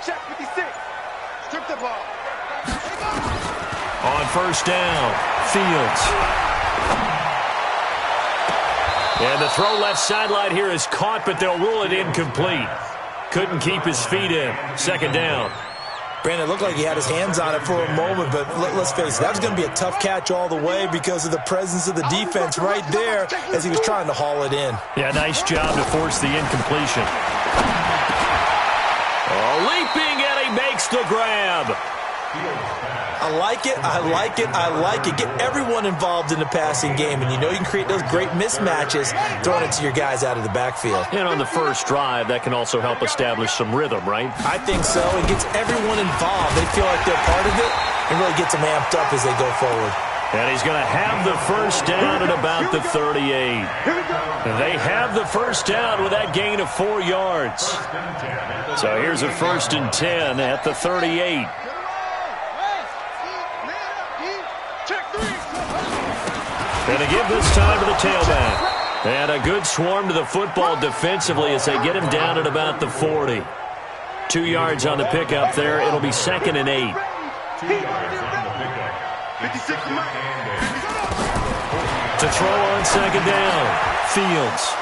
Check 56. Strip the ball. On first down, Fields. And the throw left sideline here is caught, but they'll rule it incomplete. Couldn't keep his feet in. Second down. Brandon, it looked like he had his hands on it for a moment, but let's face it, that was going to be a tough catch all the way because of the presence of the defense right there as he was trying to haul it in. Yeah, nice job to force the incompletion. Oh, leaping, and he makes the grab. I like it, I like it, I like it. Get everyone involved in the passing game, and you know you can create those great mismatches throwing it to your guys out of the backfield. And on the first drive, that can also help establish some rhythm, right? I think so. It gets everyone involved. They feel like they're part of it and really gets them amped up as they go forward. And he's going to have the first down at about the 38. They have the first down with that gain of 4 yards. So here's a 1st and 10 at the 38. And to give this time to the tailback. And a good swarm to the football defensively as they get him down at about the 40. 2 yards on the pickup there. It'll be 2nd and 8. 56. To throw on second down, Fields.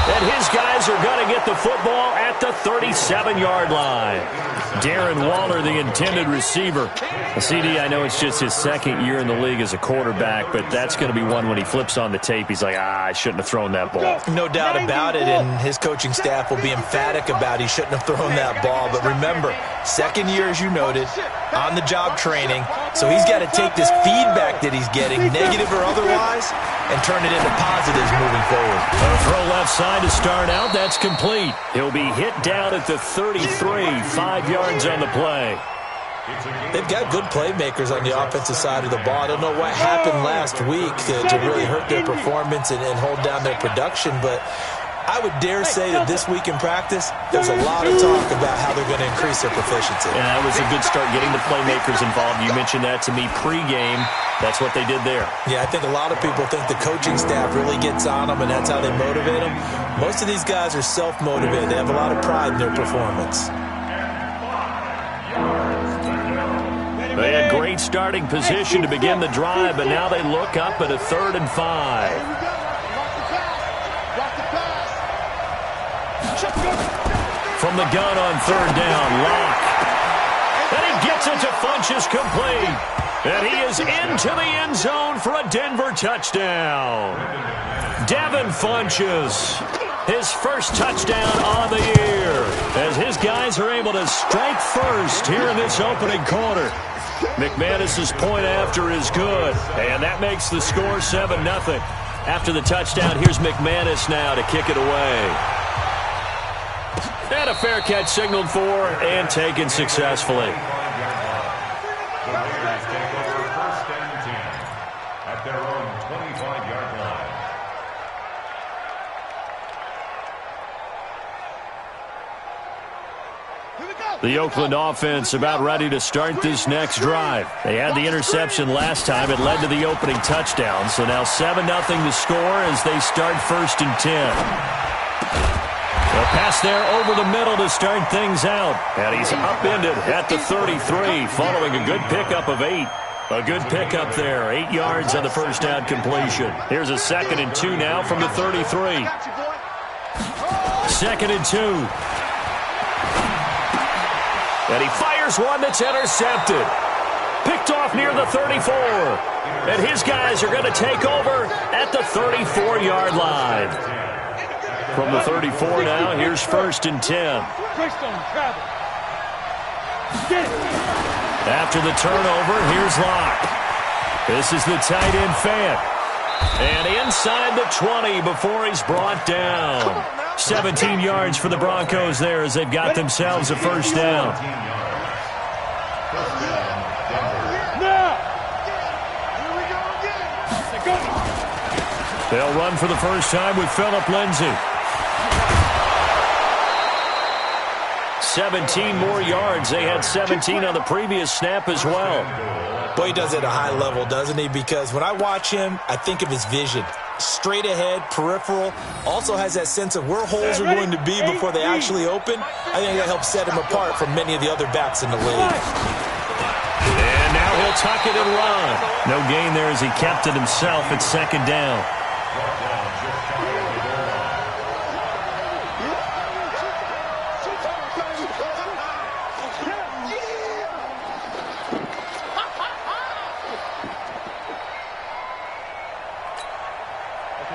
And his guys are going to get the football at the 37-yard line. Darren Waller, the intended receiver. CD, I know it's just his 2nd year in the league as a quarterback, but that's going to be one when he flips on the tape, he's like, I shouldn't have thrown that ball. No doubt about it, and his coaching staff will be emphatic about he shouldn't have thrown that ball. But remember, 2nd year, as you noted, on-the-job training, so he's got to take this feedback that he's getting, negative or otherwise, and turn it into positives moving forward. A throw left side to start out. That's complete. He'll be hit down at the 33, 5 yards on the play. They've got good playmakers on the offensive side of the ball. I don't know what happened last week to really hurt their performance and hold down their production, but I would dare say that this week in practice, there's a lot of talk about how they're going to increase their proficiency. And that was a good start, getting the playmakers involved. You mentioned that to me pregame. That's what they did there. Yeah, I think a lot of people think the coaching staff really gets on them, and that's how they motivate them. Most of these guys are self-motivated. They have a lot of pride in their performance. They had great starting position to begin the drive, but now they look up at a 3rd and 5. From the gun on 3rd down, Locke. And he gets it to Funchess complete. And he is into the end zone for a Denver touchdown. Devin Funchess, his first touchdown on the year, as his guys are able to strike first here in this opening quarter. McManus's point after is good, and that makes the score 7-0. After the touchdown, here's McManus now to kick it away. And a fair catch signaled for and taken successfully. At their own 25-yard line. The Oakland offense about ready to start this next drive. They had the interception last time. It led to the opening touchdown. So now 7-0 the score as they start 1st and 10. A pass there over the middle to start things out. And he's upended at the 33 following a good pickup of 8. A good pickup there. 8 yards on the first down completion. Here's a 2nd and 2 now from the 33. 2nd and 2. And he fires one that's intercepted. Picked off near the 34. And his guys are going to take over at the 34-yard line. From the 34 now, here's 1st and 10. After the turnover, here's Locke. This is the tight end Fant. And inside the 20 before he's brought down. 17 yards for the Broncos there as they've got themselves a first down. They'll run for the first time with Phillip Lindsay. 17 more yards. They had 17 on the previous snap as well. Boy, he does it at a high level, doesn't he? Because when I watch him, I think of his vision. straight ahead, peripheral. Also has that sense of where holes are going to be before they actually open. I think that helps set him apart from many of the other backs in the league. And now he'll tuck it and run. No gain there as he kept it himself at second down.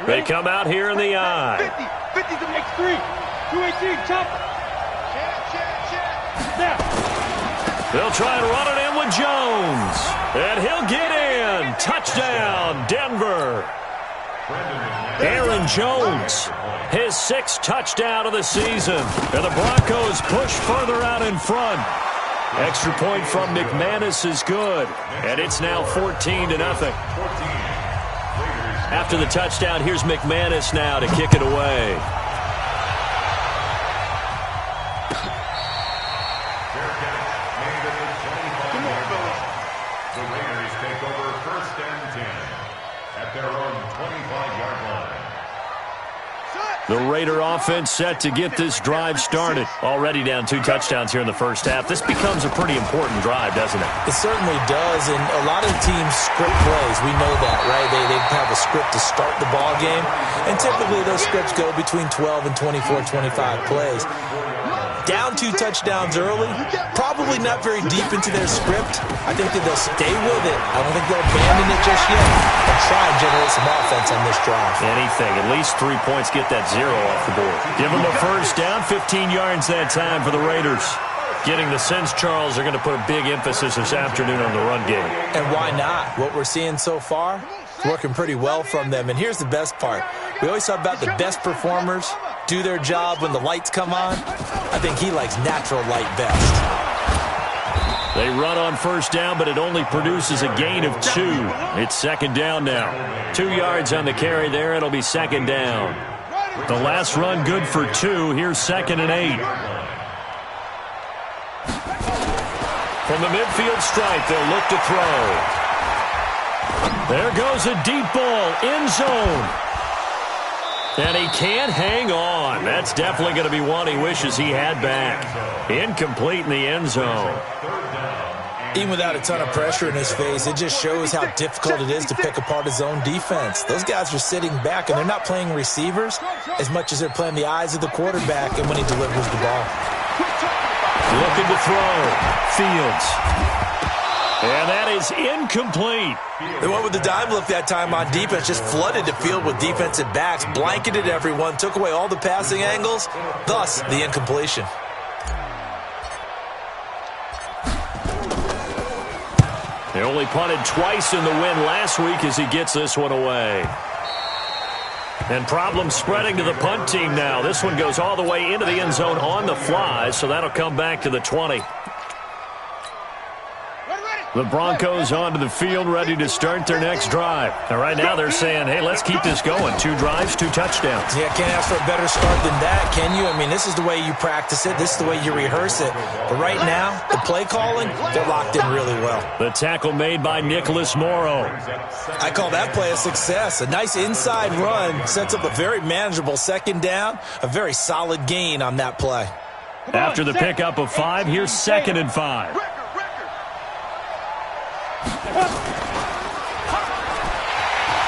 They come out here in the eye. 50 to make 3. 218, chop. Now. They'll try and run it in with Jones. And he'll get in. Touchdown, Denver. Aaron Jones, his 6th touchdown of the season. And the Broncos push further out in front. Extra point from McManus is good. And it's now 14-0. After the touchdown, here's McManus now to kick it away. The Raiders take over 1st and 10 at their own 25-yard line. The Raider offense set to get this drive started. Already down 2 touchdowns here in the first half. This becomes a pretty important drive, doesn't it? It certainly does, and a lot of teams script plays. We know that, right? They have a script to start the ball game, and typically those scripts go between 12 and 24, 25 plays. Down 2 touchdowns early, probably not very deep into their script. I think that they'll stay with it. I don't think they'll abandon it just yet. They'll try and generate some offense on this drive. Anything. At least 3 points, get that 0 off the board. Give them a first down, 15 yards that time for the Raiders. Getting the sense, Charles, they're going to put a big emphasis this afternoon on the run game. And why not? What we're seeing so far is working pretty well from them. And here's the best part. We always talk about the best performers do their job when the lights come on. I think he likes natural light best. They run on first down, but it only produces a gain of 2. It's second down now. 2 yards on the carry there. It'll be second down. The last run good for 2. Here's 2nd and 8. From the midfield stripe, they'll look to throw. There goes a deep ball, end zone. And he can't hang on. That's definitely going to be one he wishes he had back. Incomplete in the end zone. Even without a ton of pressure in his face, it just shows how difficult it is to pick apart his own defense. Those guys are sitting back, and they're not playing receivers as much as they're playing the eyes of the quarterback and when he delivers the ball. Looking to throw. Fields. And that is incomplete. They went with the dime look that time on defense, just flooded the field with defensive backs, blanketed everyone, took away all the passing angles, thus the incompletion. They only punted twice in the win last week as he gets this one away. And problems spreading to the punt team now. This one goes all the way into the end zone on the fly, so that'll come back to the 20. The Broncos onto the field, ready to start their next drive. And right now they're saying, hey, let's keep this going. 2 drives, 2 touchdowns. Yeah, can't ask for a better start than that, can you? I mean, this is the way you practice it. This is the way you rehearse it. But right now, the play calling, they're locked in really well. The tackle made by Nicholas Morrow. I call that play a success. A nice inside run sets up a very manageable second down, a very solid gain on that play. After the pickup of 5, here's 2nd and 5.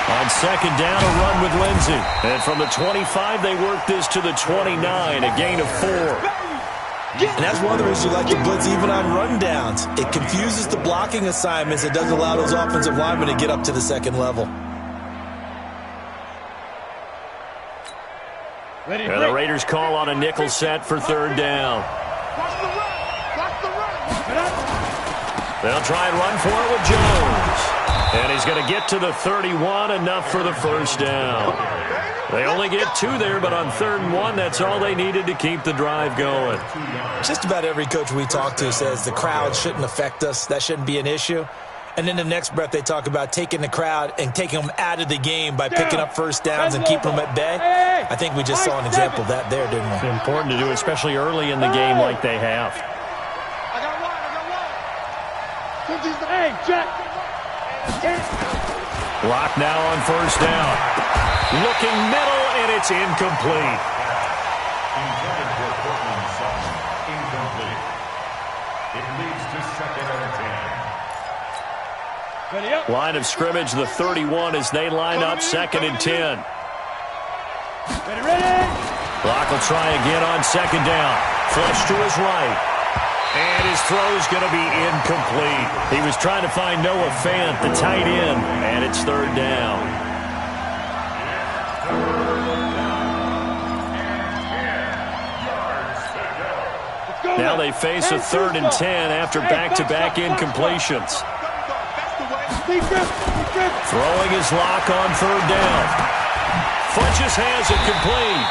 On second down, a run with Lindsey. And from the 25, they work this to the 29, a gain of 4. And that's one of the reasons you like to blitz even on rundowns. It confuses the blocking assignments. It doesn't allow those offensive linemen to get up to the second level. And the Raiders call on a nickel set for 3rd down. They'll try and run for it with Jones. And he's going to get to the 31, enough for the first down. They only get 2 there, but on 3rd and 1, that's all they needed to keep the drive going. Just about every coach we talk to says the crowd shouldn't affect us. That shouldn't be an issue. And in the next breath, they talk about taking the crowd and taking them out of the game by picking up first downs and keeping them at bay. I think we just saw an example of that there, didn't we? It's important to do, especially early in the game like they have. Lock now on first down. Looking middle, and it's incomplete. Intended for Portland Sutton. Incomplete. It leads to 2nd and 10. Line of scrimmage, the 31 as they line up 2nd and 10. Ready? Lock will try again on 2nd down. Flush to his right. And his throw's going to be incomplete. He was trying to find Noah Fant, the tight end, and it's 3rd down. Now they face a 3rd and 10 after back-to-back incompletions. Throwing his Lock on 3rd down. Funches has it complete.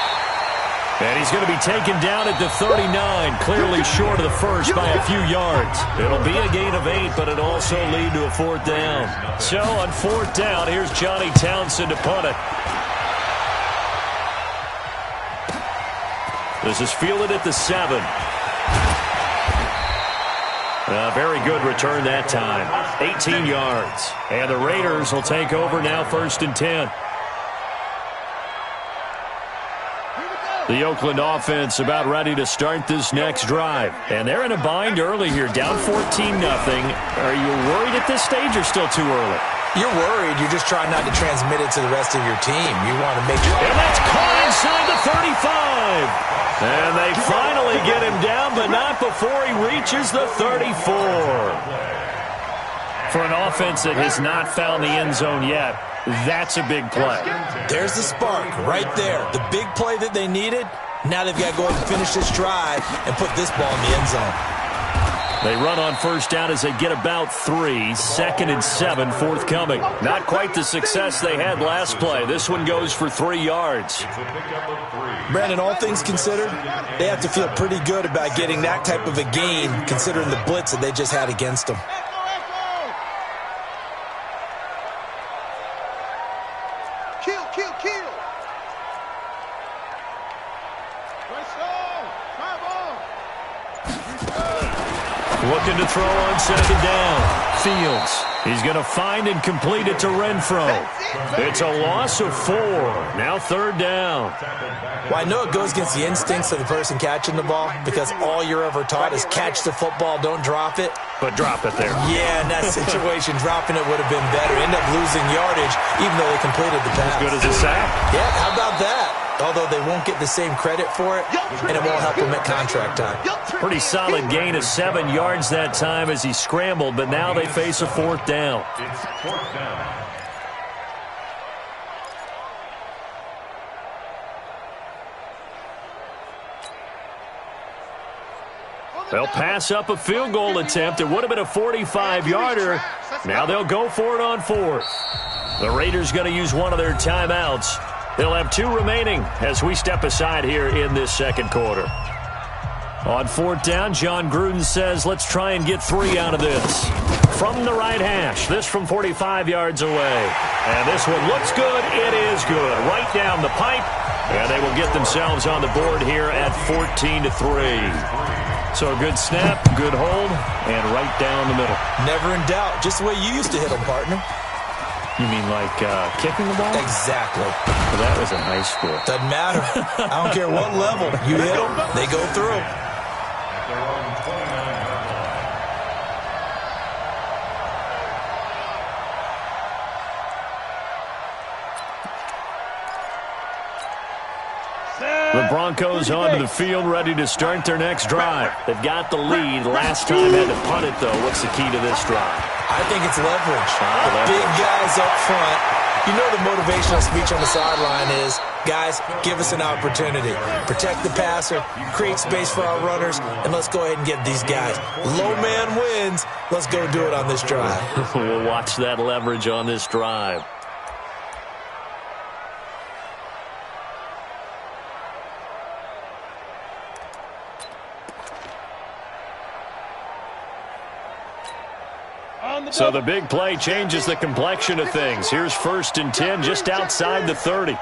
And he's going to be taken down at the 39, clearly short of the first by a few yards. It'll be a gain of 8, but it'll also lead to a 4th down. So on 4th down, here's Johnny Townsend to punt it. This is fielded at the 7. A very good return that time. 18 yards. And the Raiders will take over now 1st and 10. The Oakland offense about ready to start this next drive. And they're in a bind early here, down 14-0. Are you worried at this stage or still too early? You're worried. You're just trying not to transmit it to the rest of your team. You want to make sure. And that's caught inside the 35. And they finally get him down, but not before he reaches the 34. For an offense that has not found the end zone yet, that's a big play. There's the spark right there. The big play that they needed. Now they've got to go ahead and finish this drive and put this ball in the end zone. They run on first down as they get about 3. 2nd and 7 forthcoming. Not quite the success they had last play. This one goes for 3 yards. Brandon, all things considered, they have to feel pretty good about getting that type of a gain considering the blitz that they just had against them. Looking to throw on 2nd down. Fields. He's going to find and complete it to Renfro. It's a loss of 4. Now 3rd down. Well, I know it goes against the instincts of the person catching the ball because all you're ever taught is catch the football, don't drop it. But drop it there. Yeah, in that situation, dropping it would have been better. End up losing yardage even though they completed the pass. As good as a sack. Yeah, how about that? Although they won't get the same credit for it, and it won't help them at contract time. Pretty solid gain of 7 yards that time as he scrambled, but now they face a 4th down. It's 4th down. They'll pass up a field goal attempt. It would have been a 45-yarder. Now they'll go for it on 4th. The Raiders going to use one of their timeouts. They'll have 2 remaining as we step aside here in this 2nd quarter. On 4th down, John Gruden says, let's try and get 3 out of this. From the right hash, this from 45 yards away. And this one looks good. It is good. Right down the pipe. And they will get themselves on the board here at 14-3. So a good snap, good hold, and right down the middle. Never in doubt. Just the way you used to hit them, partner. You mean like kicking the ball? Exactly. Well, that was in high school. Doesn't matter. I don't care what level. You hit them, they go through. At their own 29-yard line. The Broncos onto the field, ready to start their next drive. They've got the lead. Last time had to punt it, though. What's the key to this drive? I think it's leverage. Big guys up front. You know the motivational speech on the sideline is, guys, give us an opportunity. Protect the passer, create space for our runners, and let's go ahead and get these guys. Low man wins. Let's go do it on this drive. We'll watch that leverage on this drive. So the big play changes the complexion of things. Here's 1st and 10 just outside the 30.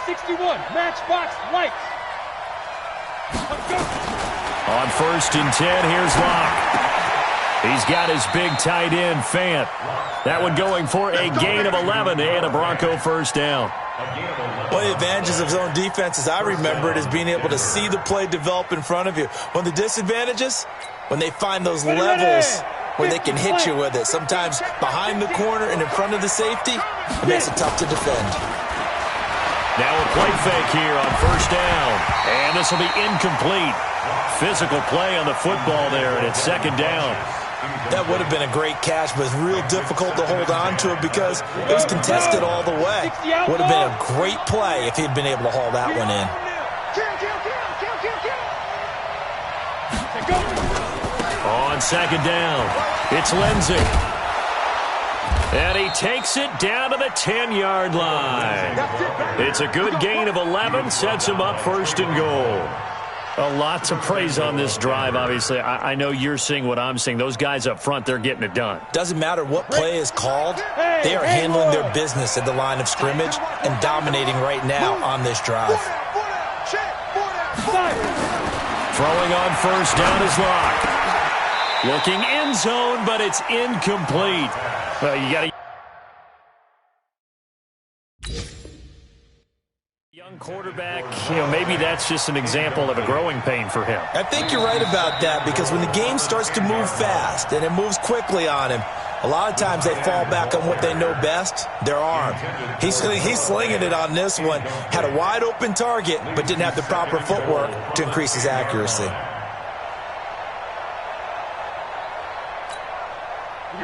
61, matchbox lights. On 1st and 10, here's Locke. He's got his big tight end, Fant. That one going for a gain of 11 and a Bronco first down. One of the advantages of zone defense, as I remember it, is being able to see the play develop in front of you. One of the disadvantages, when they find those levels where they can hit you with it. Sometimes behind the corner and in front of the safety, it makes it tough to defend. Now a play fake here on first down. And this will be incomplete. Physical play on the football there, and it's second down. That would have been a great catch, but it's real difficult to hold on to it because it was contested all the way. Would have been a great play if he'd been able to haul that one in. On second down, it's Lindsey. And he takes it down to the 10-yard line. It's a good gain of 11, sets him up first and goal. A lot to praise on this drive, obviously. I know you're seeing what I'm seeing. Those guys up front, they're getting it done. Doesn't matter what play is called. They are handling their business at the line of scrimmage and dominating right now on this drive. Throwing on first down is Locke. Looking end zone, but it's incomplete. Well, you got to... Young quarterback, maybe that's just an example of a growing pain for him. I think you're right about that because when the game starts to move fast and it moves quickly on him, a lot of times they fall back on what they know best, their arm. He's slinging it on this one. Had a wide open target, but didn't have the proper footwork to increase his accuracy.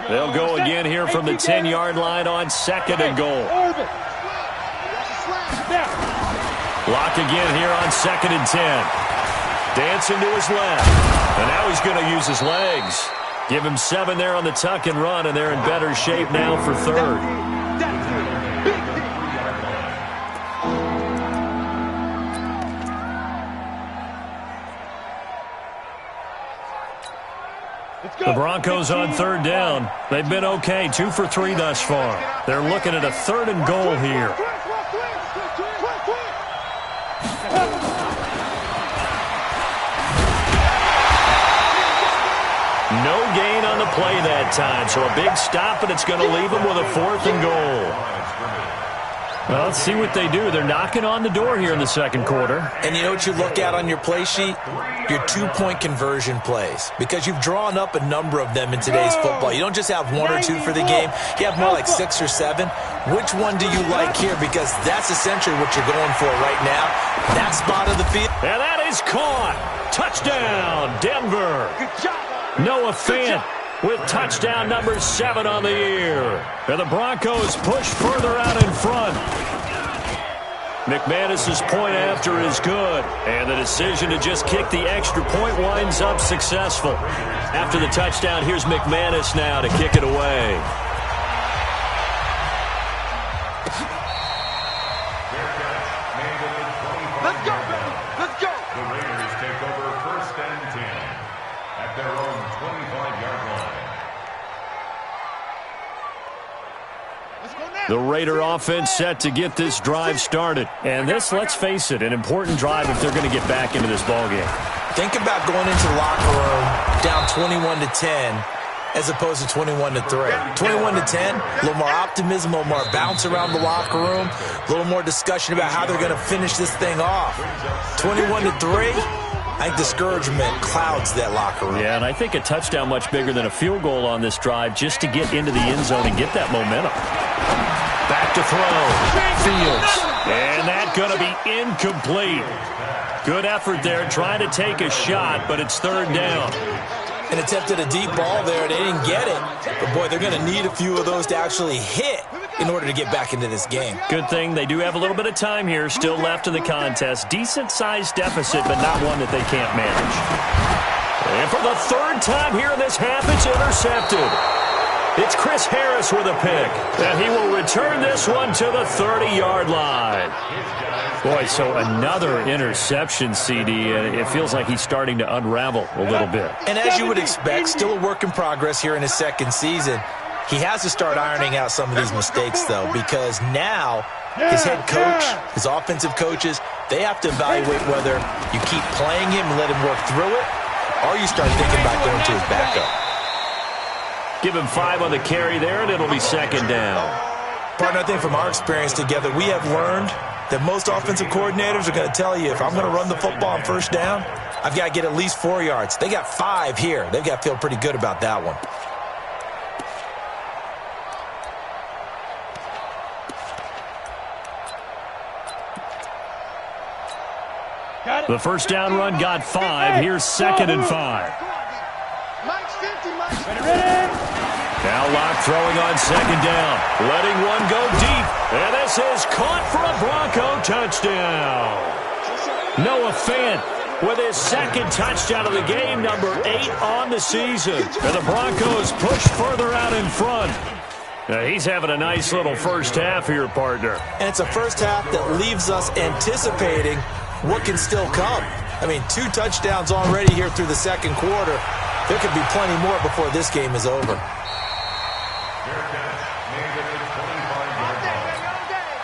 They'll go again here from the 10-yard line on second and goal. Lock again here on second and 10. Dancing to his left. And now he's going to use his legs. Give him 7 there on the tuck and run, and they're in better shape now for third. The Broncos on third down. They've been okay, 2 for 3 thus far. They're looking at a third and goal here. No gain on the play that time, so a big stop, and it's going to leave them with a 4th and goal. Well, let's see what they do. They're knocking on the door here in the second quarter. And you know what you look at on your play sheet? Your 2-point conversion plays. Because you've drawn up a number of them in today's football. You don't just have 1 or 2 for the game. You have more like 6 or 7. Which one do you like here? Because that's essentially what you're going for right now. That spot of the field. And that is caught. Touchdown, Denver. Noah Fant with touchdown number 7 on the year. And the Broncos push further out in front. McManus's point after is good. And the decision to just kick the extra point winds up successful. After the touchdown, here's McManus now to kick it away. Let's go, baby. Let's go. The Raiders take over first and 10 at their own 25-yard line. The Raider offense set to get this drive started. And this, let's face it, an important drive if they're going to get back into this ballgame. Think about going into the locker room down 21-10 as opposed to 21-3. 21-10, a little more optimism, a little more bounce around the locker room, a little more discussion about how they're going to finish this thing off. 21-3, I think discouragement clouds that locker room. Yeah, and I think a touchdown much bigger than a field goal on this drive just to get into the end zone and get that momentum. Back to throw. Fields. And that's going to be incomplete. Good effort there trying to take a shot, but it's third down. And attempted a deep ball there. They didn't get it. But, boy, they're going to need a few of those to actually hit in order to get back into this game. Good thing they do have a little bit of time here still left in the contest. Decent-sized deficit, but not one that they can't manage. And for the third time here in this half, it's intercepted. It's Chris Harris with a pick, and he will return this one to the 30-yard line. Boy, so another interception, CD, and it feels like he's starting to unravel a little bit. And as you would expect, still a work in progress here in his second season. He has to start ironing out some of these mistakes, though, because now his head coach, his offensive coaches, they have to evaluate whether you keep playing him and let him work through it, or you start thinking about going to his backup. Give him 5 on the carry there, and it'll be second down. Partner, I think from our experience together, we have learned that most offensive coordinators are going to tell you, if I'm going to run the football on first down, I've got to get at least 4 yards. They got 5 here. They've got to feel pretty good about that one. The first down run got 5. Here's second and 5. Now Locke throwing on second down. Letting one go deep. And this is caught for a Bronco touchdown. Noah Fant with his second touchdown of the game, number 8 on the season. And the Broncos push further out in front. Now he's having a nice little first half here, partner. And it's a first half that leaves us anticipating what can still come. I mean, 2 touchdowns already here through the second quarter. There could be plenty more before this game is over. Fair catch made at the 25-yard line.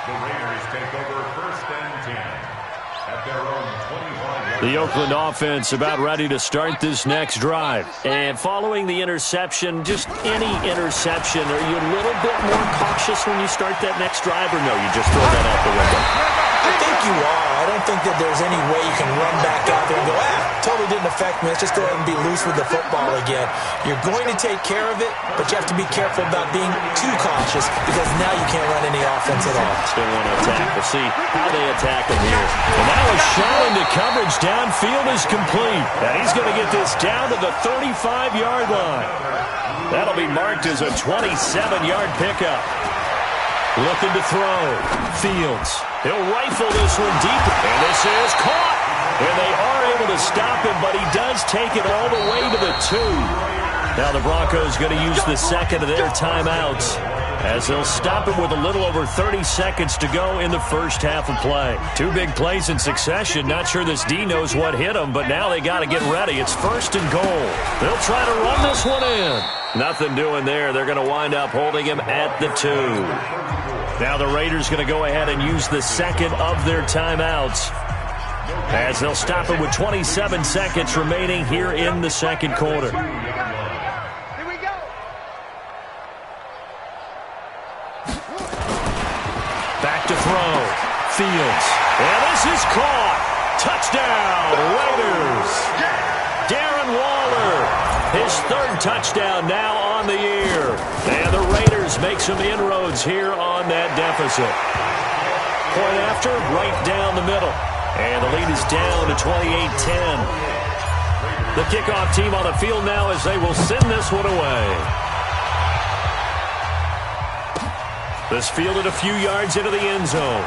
The Raiders take over first and 10 at their own 25-yard line. The Oakland offense about ready to start this next drive. And following the interception, just any interception, are you a little bit more cautious when you start that next drive, or no, you just throw that out the window? I think you are. I don't think that there's any way you can run back out there and go, totally didn't affect me. Let's just go ahead and be loose with the football again. You're going to take care of it, but you have to be careful about being too cautious because now you can't run any offense at all. Still want to attack. We'll see how they attack him here. And now a shot into coverage downfield is complete. And he's going to get this down to the 35-yard line. That'll be marked as a 27-yard pickup. Looking to throw. Fields. He'll rifle this one deep. And this is caught. And they are able to stop him, but he does take it all the way to the 2. Now the Broncos going to use the second of their timeouts as they'll stop him with a little over 30 seconds to go in the first half of play. 2 big plays in succession. Not sure this D knows what hit him, but now they got to get ready. It's first and goal. They'll try to run this one in. Nothing doing there. They're going to wind up holding him at the 2. Now the Raiders going to go ahead and use the second of their timeouts as they'll stop him with 27 seconds remaining here in the second quarter. Here we go. Back to throw. Fields. And this is caught. Touchdown, Raiders. Darren Waller. His 3rd touchdown now on the year. And the Raiders make some inroads here on that deficit. Point after, right down the middle. And the lead is down to 28-10. The kickoff team on the field now as they will send this one away. This fielded a few yards into the end zone.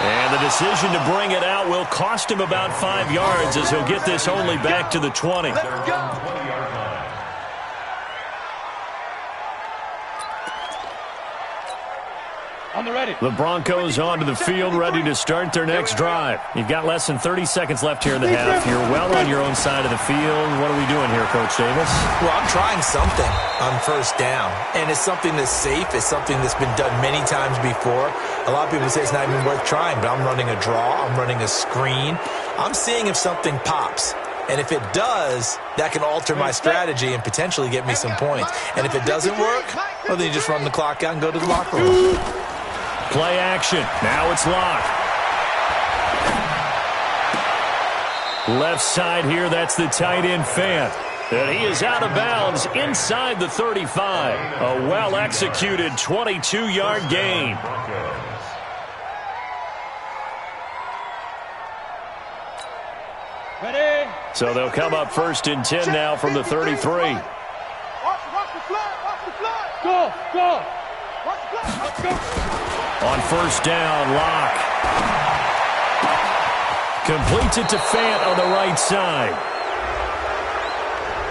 And the decision to bring it out will cost him about 5 yards as he'll get this only back to the 20. Let's go. On the ready. The Broncos onto the field, ready to start their next drive. You've got less than 30 seconds left here in the half. You're well on your own side of the field. What are we doing here, Coach Davis? Well, I'm trying something on first down, and it's something that's safe. It's something that's been done many times before. A lot of people say it's not even worth trying, but I'm running a draw. I'm running a screen. I'm seeing if something pops. And if it does, that can alter my strategy and potentially get me some points. And if it doesn't work, well, then you just run the clock out and go to the locker room. Play action. Now it's Locke. Left side here, that's the tight end Fant. And he is out of bounds inside the 35. A well-executed 22-yard gain. Ready. So they'll come up first and 10 now from the 33. Watch the flag. Watch the flag. Go. Go. Watch the flag. Let's go. On first down, Locke completes it to Fant on the right side.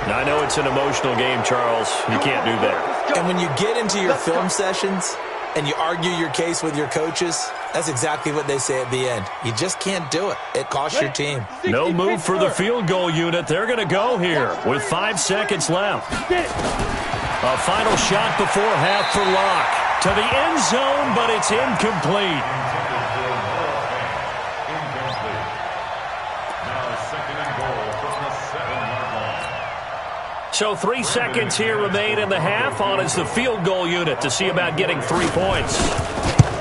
Now, I know it's an emotional game, Charles. You can't do that. And when you get into your film sessions and you argue your case with your coaches, that's exactly what they say at the end. You just can't do it. It costs your team. No move for the field goal unit. They're going to go here with 5 seconds left. A final shot before half for Locke. To the end zone, but it's incomplete. So 3 seconds here remain in the half. On is the field goal unit to see about getting 3 points.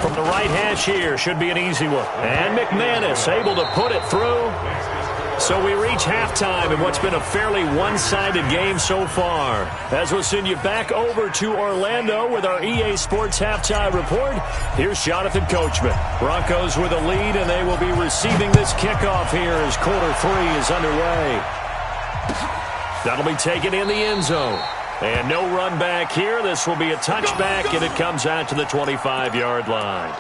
From the right hash here, should be an easy one. And McManus able to put it through. So we reach halftime in what's been a fairly one-sided game so far. As we'll send you back over to Orlando with our EA Sports Halftime Report, here's Jonathan Coachman. Broncos with a lead, and they will be receiving this kickoff here as quarter 3 is underway. That'll be taken in the end zone. And no run back here. This will be a touchback, and it comes out to the 25-yard line.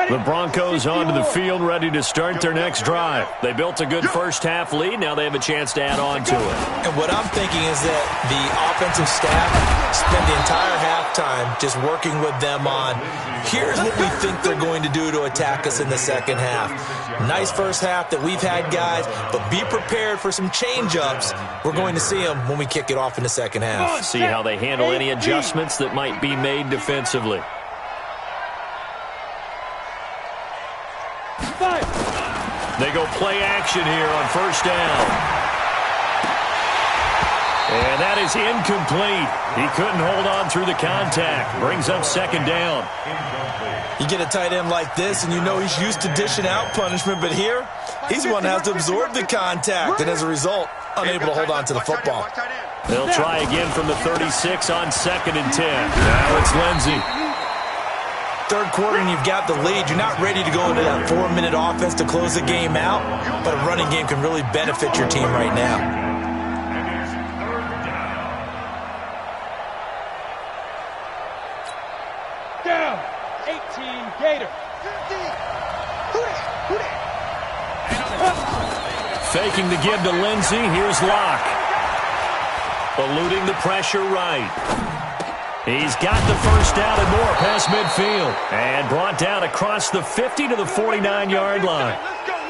The Broncos onto the field, ready to start their next drive. They built a good first-half lead. Now they have a chance to add on to it. And what I'm thinking is that the offensive staff spent the entire halftime just working with them on, here's what we think they're going to do to attack us in the second half. Nice first half that we've had, guys, but be prepared for some change-ups. We're going to see them when we kick it off in the second half. See how they handle any adjustments that might be made defensively. They go play action here on first down. And that is incomplete. He couldn't hold on through the contact. Brings up second down. You get a tight end like this, and you know he's used to dishing out punishment, but here, he's the one that has to absorb the contact, and as a result, unable to hold on to the football. They'll try again from the 36 on 2nd and 10. Now it's Lindsey. Third quarter and you've got the lead. You're not ready to go into that 4-minute offense to close the game out, but a running game can really benefit your team right now. Down, 18 Gator. Faking the give to Lindsey. Here's Locke. Eluding the pressure right. He's got the first down and more past midfield. And brought down across the 50 to the 49-yard line.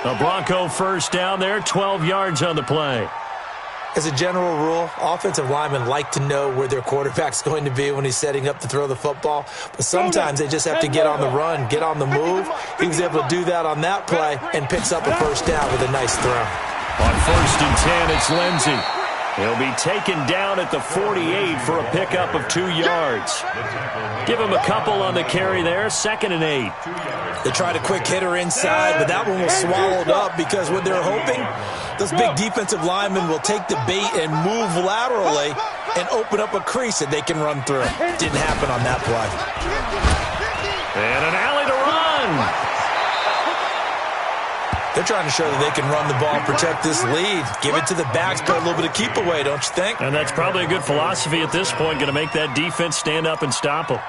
A Bronco first down there, 12 yards on the play. As a general rule, offensive linemen like to know where their quarterback's going to be when he's setting up to throw the football. But sometimes they just have to get on the run, get on the move. He was able to do that on that play and picks up a first down with a nice throw. On 1st and 10, it's Lindsey. He'll be taken down at the 48 for a pickup of 2 yards. Give him a couple on the carry there, 2nd and 8. They tried a quick hitter inside, but that one was swallowed up because what they're hoping, those big defensive linemen will take the bait and move laterally and open up a crease that they can run through. Didn't happen on that play. And an alley to run. They're trying to show that they can run the ball, protect this lead, give it to the backs, play a little bit of keep away, don't you think? And that's probably a good philosophy at this point, going to make that defense stand up and stop them.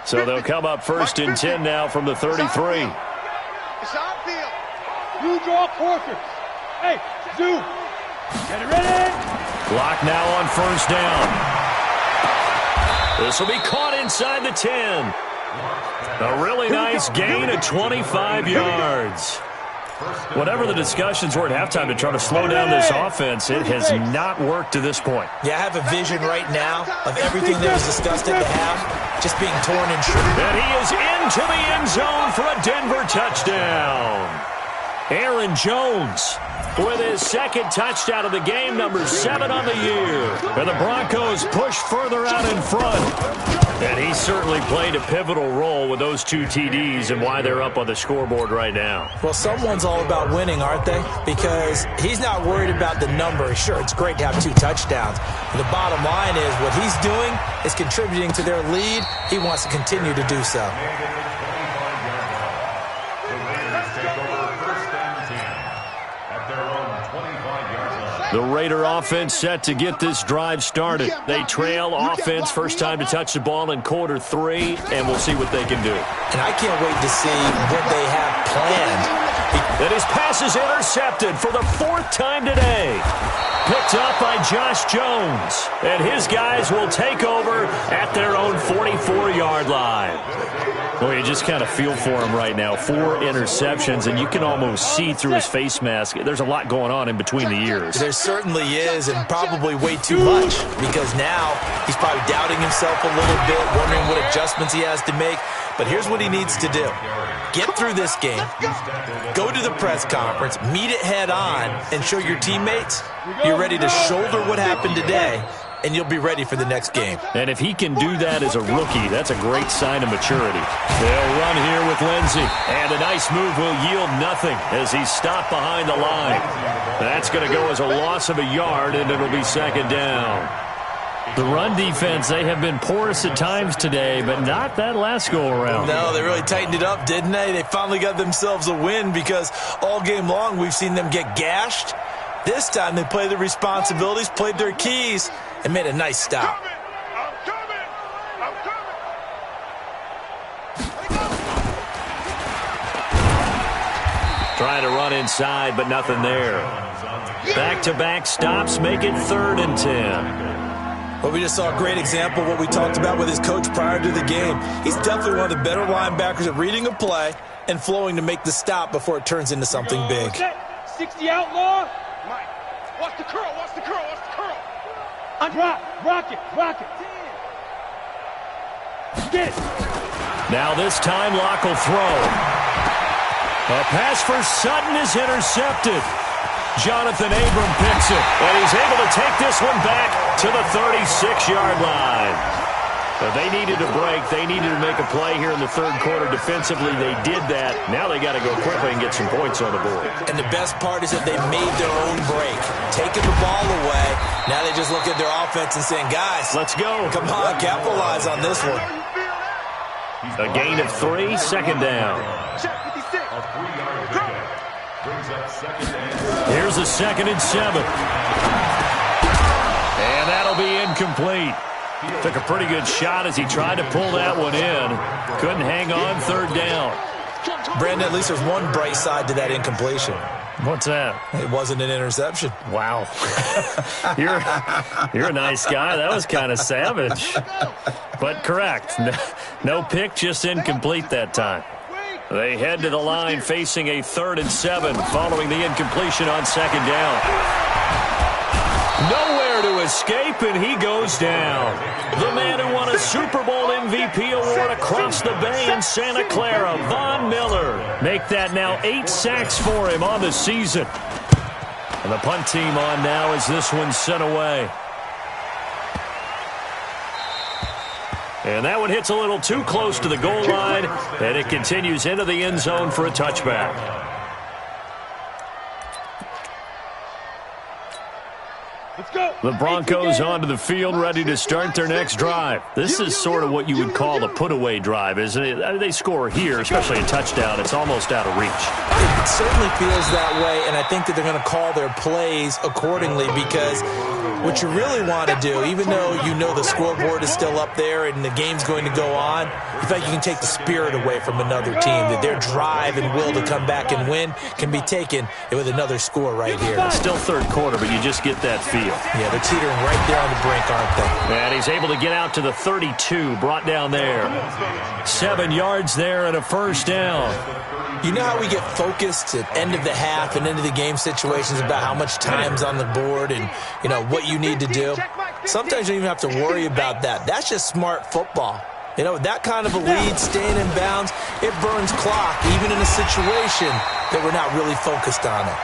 So they'll come up 1st and 10 now from the 33. It's outfield. You draw quarters. Hey, Zoo. Get it ready. Clock now on first down. This will be caught inside the 10. A really nice gain of 25 yards. Whatever the discussions were at halftime to try to slow down this offense, it has not worked to this point. Yeah, I have a vision right now of everything that was discussed at the half just being torn in short. And he is into the end zone for a Denver touchdown. Aaron Jones with his 2nd touchdown of the game, number 7 on the year. And the Broncos push further out in front. And he certainly played a pivotal role with those 2 TDs and why they're up on the scoreboard right now. Well, someone's all about winning, aren't they? Because he's not worried about the number. Sure, it's great to have 2 touchdowns. But the bottom line is what he's doing is contributing to their lead. He wants to continue to do so. The Raider offense set to get this drive started. They trail offense first time to touch the ball in quarter 3, and we'll see what they can do. And I can't wait to see what they have planned. And his pass is intercepted for the 4th time today. Picked up by Josh Jones. And his guys will take over at their own 44-yard line. Boy, you just kind of feel for him right now. 4 interceptions, and you can almost see through his face mask. There's a lot going on in between the ears. There certainly is, and probably way too much, because now he's probably doubting himself a little bit, wondering what adjustments he has to make. But here's what he needs to do. Get through this game, go to the press conference, meet it head on, and show your teammates you're ready to shoulder what happened today, and you'll be ready for the next game. And if he can do that as a rookie, that's a great sign of maturity. They'll run here with Lindsey. And a nice move will yield nothing as he's stopped behind the line. That's going to go as a loss of a yard, and it'll be 2nd down. The run defense, they have been porous at times today, but not that last go-around. No, they really tightened it up, didn't they? They finally got themselves a win because all game long we've seen them get gashed. This time they played their responsibilities, played their keys, and made a nice stop. Trying to run inside, but nothing there. Back-to-back stops make it 3rd and 10. Well, we just saw a great example of what we talked about with his coach prior to the game. He's definitely one of the better linebackers at reading a play and flowing to make the stop before it turns into something big. 60 outlaw. Mike, watch the curl, watch the curl, watch the curl. Rock it. Get it. Now this time Locke will throw. A pass for Sutton is intercepted. Jonathan Abram picks it, and he's able to take this one back to the 36-yard line. But they needed a break. They needed to make a play here in the 3rd quarter. Defensively, they did that. Now they got to go quickly and get some points on the board. And the best part is that they made their own break, taking the ball away. Now they just look at their offense and saying, guys, let's go. Come on, capitalize on this one. A gain of 3, 2nd down. Check 56. A 3-yard pickup brings up 2nd and 7. Here's a 2nd and 7. And that'll be incomplete. Took a pretty good shot as he tried to pull that one in. Couldn't hang on 3rd down. Brandon, at least there's one bright side to that incompletion. What's that? It wasn't an interception. Wow. You're a nice guy. That was kind of savage. But correct. No pick, just incomplete that time. They head to the line facing a 3rd and 7 following the incompletion on 2nd down. Nowhere to escape, and he goes down. The man who won a Super Bowl MVP award across the bay in Santa Clara, Von Miller. Make that now 8 sacks for him on the season. And the punt team on now as this one's sent away. And that one hits a little too close to the goal line, and it continues into the end zone for a touchback. The Broncos onto the field, ready to start their next drive. This is sort of what you would call a put-away drive, isn't it? They score here, especially a touchdown. It's almost out of reach. It certainly feels that way, and I think that they're going to call their plays accordingly because what you really want to do, even though you know the scoreboard is still up there and the game's going to go on, you feel like you can take the spirit away from another team, that their drive and will to come back and win can be taken with another score right here. It's still 3rd quarter, but you just get that feel. Yeah, they're teetering right there on the brink, aren't they? And he's able to get out to the 32, brought down there. 7 yards there and a 1st down. You know how we get focused at end of the half and end of the game situations about how much time's on the board and, you know, what you need to do? Sometimes you don't even have to worry about that. That's just smart football. You know, that kind of a lead, staying in bounds, it burns clock, even in a situation that we're not really focused on it.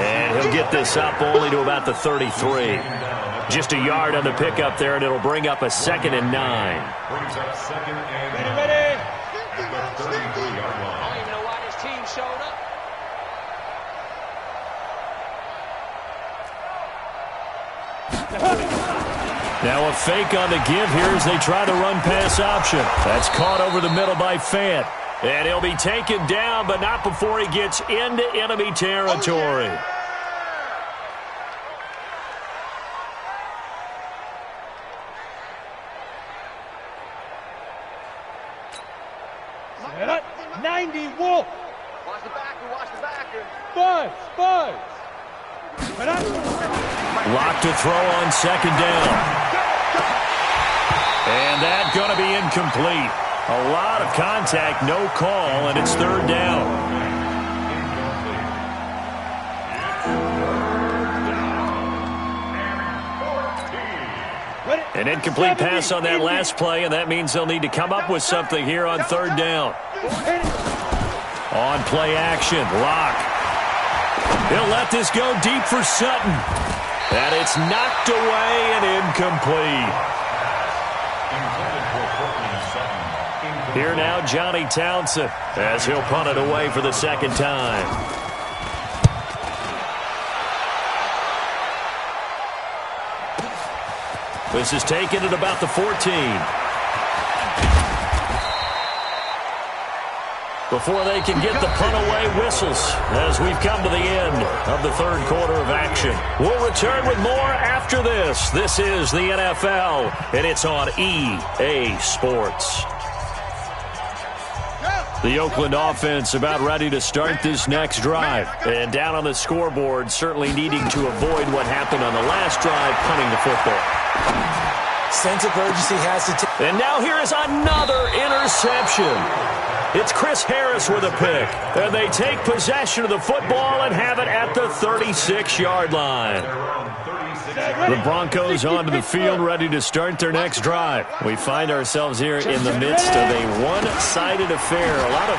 And he'll get this up only to about the 33. Just a yard on the pickup there, and it'll bring up a 2nd and 9. Brings up 2nd and 9. Ready. At the 33-yard line. I don't even know why this team showed up. Now a fake on the give here as they try to run pass option. That's caught over the middle by Fant. And he'll be taken down, but not before he gets into enemy territory. Set up. 90, Wolf. Watch the backer, watch the backer. Spud. Set up. Lock to throw on second down. And that's going to be incomplete. A lot of contact, no call, and it's third down. An incomplete pass on that last play, and that means they'll need to come up with something here on third down. On play action, Locke. He'll let this go deep for Sutton. And it's knocked away and incomplete. Here now, Johnny Townsend, as he'll punt it away for the second time. This is taken at about the 14. Before they can get the punt away, whistles as we've come to the end of the third quarter of action. We'll return with more after this. This is the NFL, and it's on EA Sports. The Oakland offense about ready to start this next drive. And down on the scoreboard, certainly needing to avoid what happened on the last drive, punting the football. Sense of urgency has to take. And now here is another interception. It's Chris Harris with a pick. And they take possession of the football and have it at the 36-yard line. The Broncos onto the field, ready to start their next drive. We find ourselves here in the midst of a one-sided affair. A lot of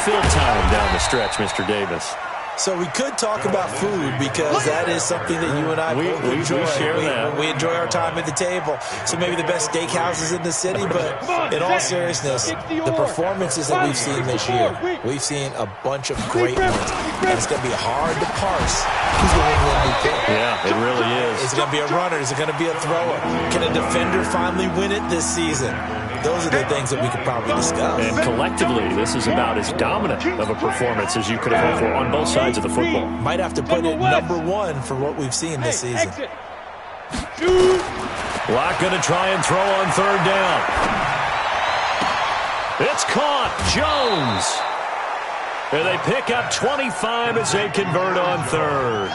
fill time down the stretch, Mr. Davis. So we could talk about food because that is something that you and I both enjoy. We share that. We enjoy our time at the table. So maybe the best steakhouses in the city, but in all seriousness, the performances that we've seen this year, we've seen a bunch of great ones. And it's going to be hard to parse who's going to win the MVP. Yeah, it really is. Is it going to be a runner? Is it going to be a thrower? Can a defender finally win it this season? Those are the things that we could probably discuss. And collectively, this is about as dominant of a performance as you could have hoped for on both sides of the football. Might have to put it number one for what we've seen this season. Locke going to try and throw on third down. It's caught. Jones. And they pick up 25 as they convert on third.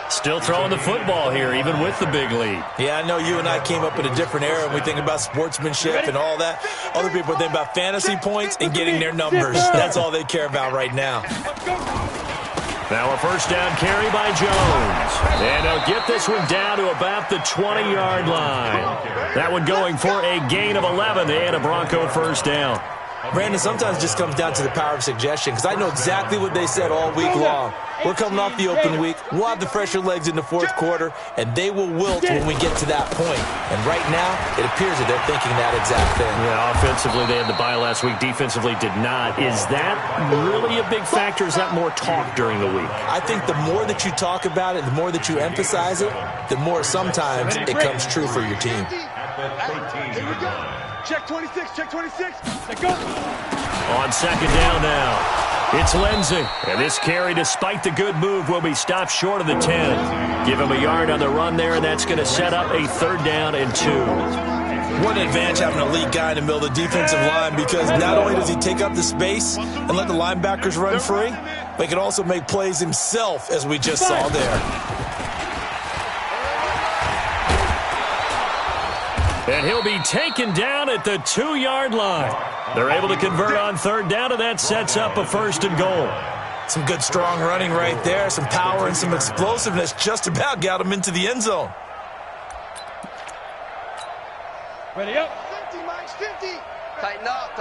Still throwing the football here, even with the big lead. Yeah, I know you and I came up in a different era, and we think about sportsmanship and all that. Other people think about fantasy points and getting their numbers. That's all they care about right now. Now a first down carry by Jones. And they'll get this one down to about the 20-yard line. That one going for a gain of 11 and a Bronco first down. Brandon, sometimes it just comes down to the power of suggestion, because I know exactly what they said all week long. We're coming off the open week. We'll have the fresher legs in the fourth quarter, and they will wilt when we get to that point. And right now, it appears that they're thinking that exact thing. Yeah, offensively, they had the bye last week. Defensively, did not. Is that really a big factor? Is that more talk during the week? I think the more that you talk about it, the more that you emphasize it, the more sometimes it comes true for your team. Here we go. Check 26, check 26. Let's go. On second down now, it's Lindsey. And this carry, despite the good move, will be stopped short of the 10. Give him a yard on the run there, and that's going to set up a third down and 2. What an advantage having an elite guy in the middle of the defensive line, because not only does he take up the space and let the linebackers run free, but he can also make plays himself, as we just saw there. And he'll be taken down at the 2-yard line. They're able to convert on third down, and that sets up a first and goal. Some good, strong running right there. Some power and some explosiveness just about got him into the end zone. Ready up. 50, Mike, 50. Tighten up.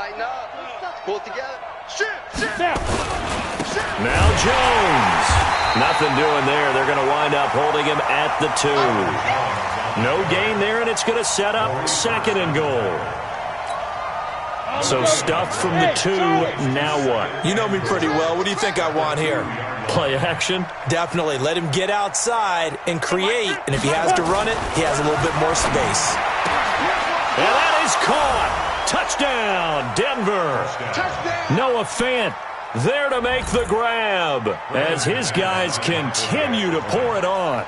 Pull it together. Shift. Now Jones. Nothing doing there. They're going to wind up holding him at the 2. No gain there, and it's going to set up second and goal. So stuffed from the 2, now what? You know me pretty well. What do you think I want here? Play action? Definitely. Let him get outside and create, and if he has to run it, he has a little bit more space. And that is caught. Touchdown, Denver. Touchdown. Noah Fant there to make the grab as his guys continue to pour it on.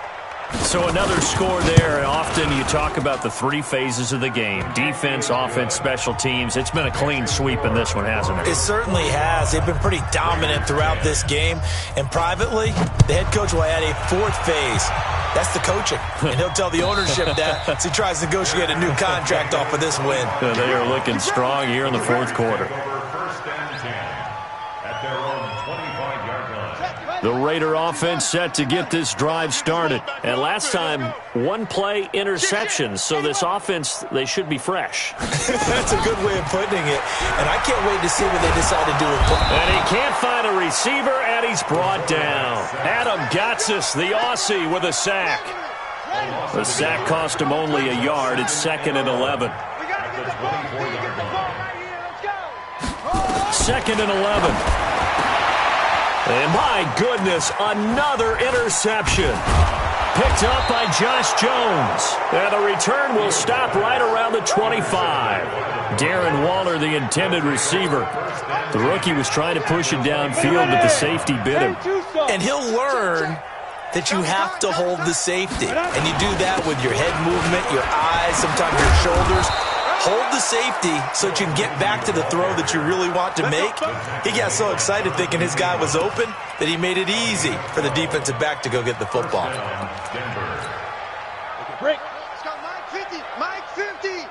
So another score there, and often you talk about the three phases of the game. Defense, offense, special teams. It's been a clean sweep in this one, hasn't it? It certainly has. They've been pretty dominant throughout this game. And privately, the head coach will add a fourth phase. That's the coaching. And he'll tell the ownership that as he tries to negotiate a new contract off of this win. They are looking strong here in the fourth quarter. The Raider offense set to get this drive started. And last time, one play interception. So this offense, they should be fresh. That's a good way of putting it. And I can't wait to see what they decide to do with football. And he can't find a receiver, and he's brought down. Adam Gotsis, the Aussie, with a sack. The sack cost him only a yard. It's 2nd and 11. 2nd and 11. And my goodness, another interception. Picked up by Josh Jones. And the return will stop right around the 25. Darren Waller, the intended receiver. The rookie was trying to push it downfield, but the safety bit him. And he'll learn that you have to hold the safety. And you do that with your head movement, your eyes, sometimes your shoulders. Hold the safety so that you can get back to the throw that you really want to make. He got so excited thinking his guy was open that he made it easy for the defensive back to go get the football. Break. Let's go, Mike 50. Mike 50.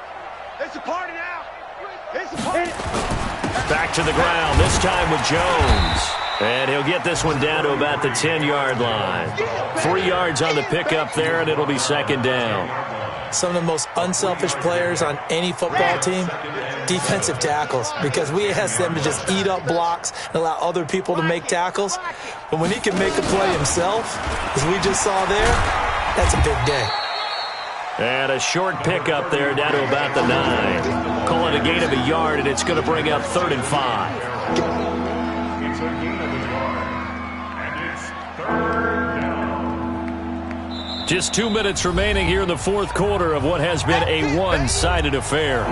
It's a party now. It's a party. Back to the ground, this time with Jones. And he'll get this one down to about the 10-yard line. 3 yards on the pickup there, and it'll be 2nd down. Some of the most unselfish players on any football team, defensive tackles, because we ask them to just eat up blocks and allow other people to make tackles. But when he can make a play himself, as we just saw there, that's a big day. And a short pickup there down to about the 9. Call it a gain of a yard, and it's going to bring up 3rd and 5. It's a gain of a yard, and it's 3rd down. Just 2 minutes remaining here in the fourth quarter of what has been a one-sided affair.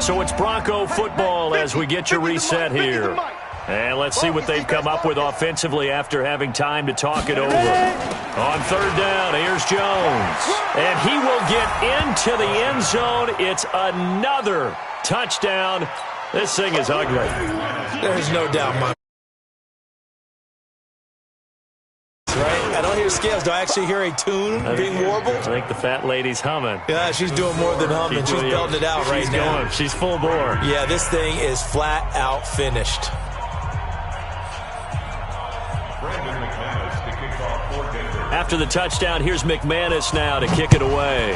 So it's Bronco football as we get you reset here. And let's see what they've come up with offensively after having time to talk it over. On 3rd down, here's Jones. And he will get into the end zone. It's another touchdown. This thing is ugly. There's no doubt, Mike. Right? I don't hear scales. Do I actually hear a tune being warbled? I think the fat lady's humming. Yeah, she's doing more than humming. She's belting it out right now. She's full bore. Yeah, this thing is flat out finished. After the touchdown, here's McManus now to kick it away.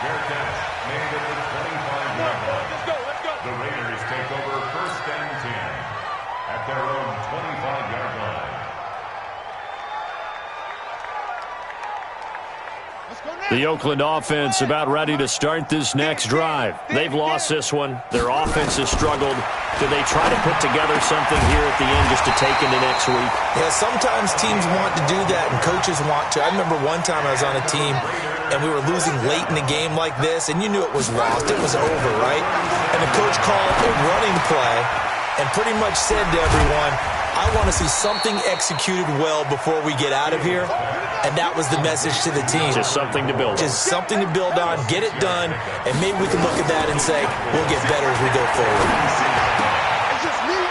Fair catch made at the 25-yard line. Let's go. The Raiders take over 1st and 10 at their own 25-yard line. The Oakland offense about ready to start this next drive. They've lost this one. Their offense has struggled. Do they try to put together something here at the end just to take into next week? Yeah, sometimes teams want to do that and coaches want to. I remember one time I was on a team and we were losing late in the game like this, and you knew it was lost. It was over, right? And the coach called a running play and pretty much said to everyone, I want to see something executed well before we get out of here. And that was the message to the team. Just something to build on. Just something to build on, get it done, and maybe we can look at that and say, we'll get better as we go forward.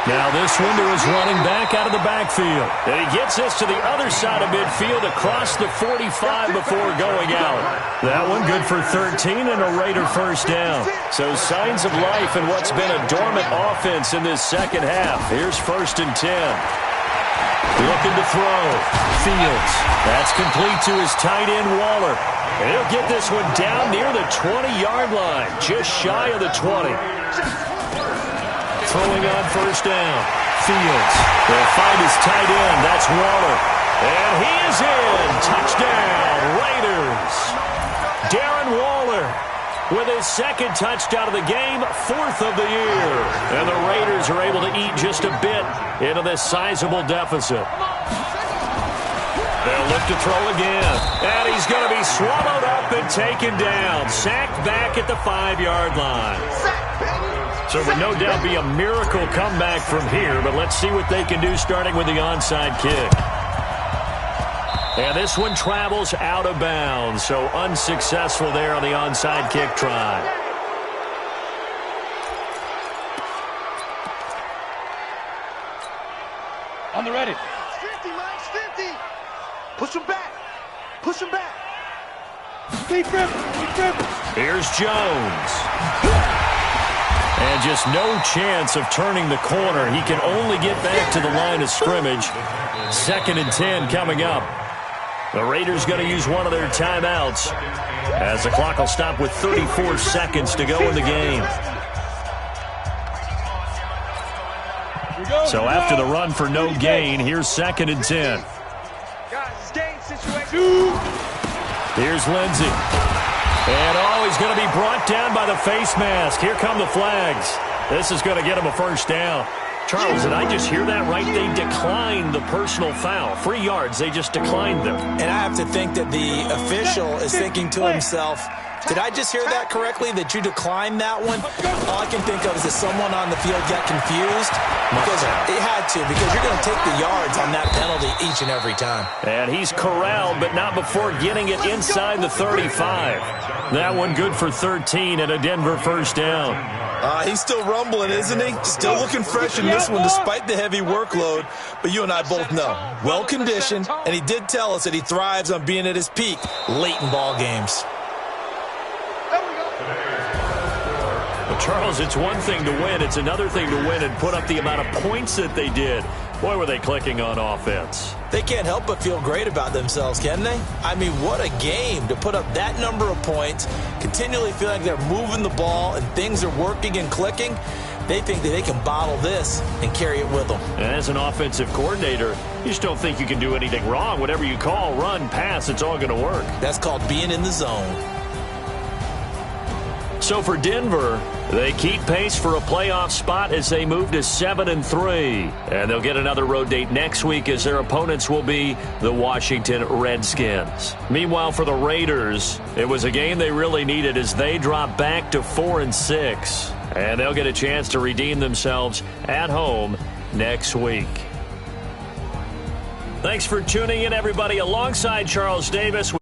Now this window is running back out of the backfield. And he gets this to the other side of midfield across the 45 before going out. That one good for 13 and a Raider 1st down. So signs of life in what's been a dormant offense in this second half. Here's 1st and 10. Looking to throw. Fields. That's complete to his tight end, Waller. And he'll get this one down near the 20-yard line, just shy of the 20. Throwing on 1st down. Fields. They'll find his tight end. That's Waller. And he is in. Touchdown, Raiders. Darren Waller with his 2nd touchdown of the game, 4th of the year. And the Raiders are able to eat just a bit into this sizable deficit. They'll look to throw again. And he's going to be swallowed up and taken down. Sacked back at the 5-yard line. So it would no doubt be a miracle comeback from here, but let's see what they can do starting with the onside kick. And this one travels out of bounds, so unsuccessful there on the onside kick try. On the ready. 50, Mike's 50. Push him back. Push him back. Speed dribble. Here's Jones. And just no chance of turning the corner. He can only get back to the line of scrimmage. 2nd and 10 coming up. The Raiders going to use one of their timeouts as the clock will stop with 34 seconds to go in the game. So after the run for no gain, here's 2nd and 10. Guys, it's game situation. Here's Lindsey. And, he's going to be brought down by the face mask. Here come the flags. This is going to get him a first down. Charles, did I just hear that right? They declined the personal foul. 3 yards, they just declined them. And I have to think that the official is thinking to himself, did I just hear that correctly, that you declined that one? All I can think of is that someone on the field got confused. Because it had to, because you're going to take the yards on that penalty each and every time. And he's corralled, but not before getting it inside the 35. That one good for 13 and a Denver first down. He's still rumbling, isn't he? Still looking fresh in this one despite the heavy workload. But you and I both know, well-conditioned, and he did tell us that he thrives on being at his peak late in ball games. Well, Charles, it's one thing to win. It's another thing to win and put up the amount of points that they did. Boy, were they clicking on offense. They can't help but feel great about themselves, can they? I mean, what a game to put up that number of points, continually feeling like they're moving the ball and things are working and clicking. They think that they can bottle this and carry it with them. And as an offensive coordinator, you just don't think you can do anything wrong. Whatever you call, run, pass, it's all going to work. That's called being in the zone. So for Denver, they keep pace for a playoff spot as they move to 7-3. And they'll get another road date next week as their opponents will be the Washington Redskins. Meanwhile, for the Raiders, it was a game they really needed as they drop back to 4-6. And they'll get a chance to redeem themselves at home next week. Thanks for tuning in, everybody. Alongside Charles Davis.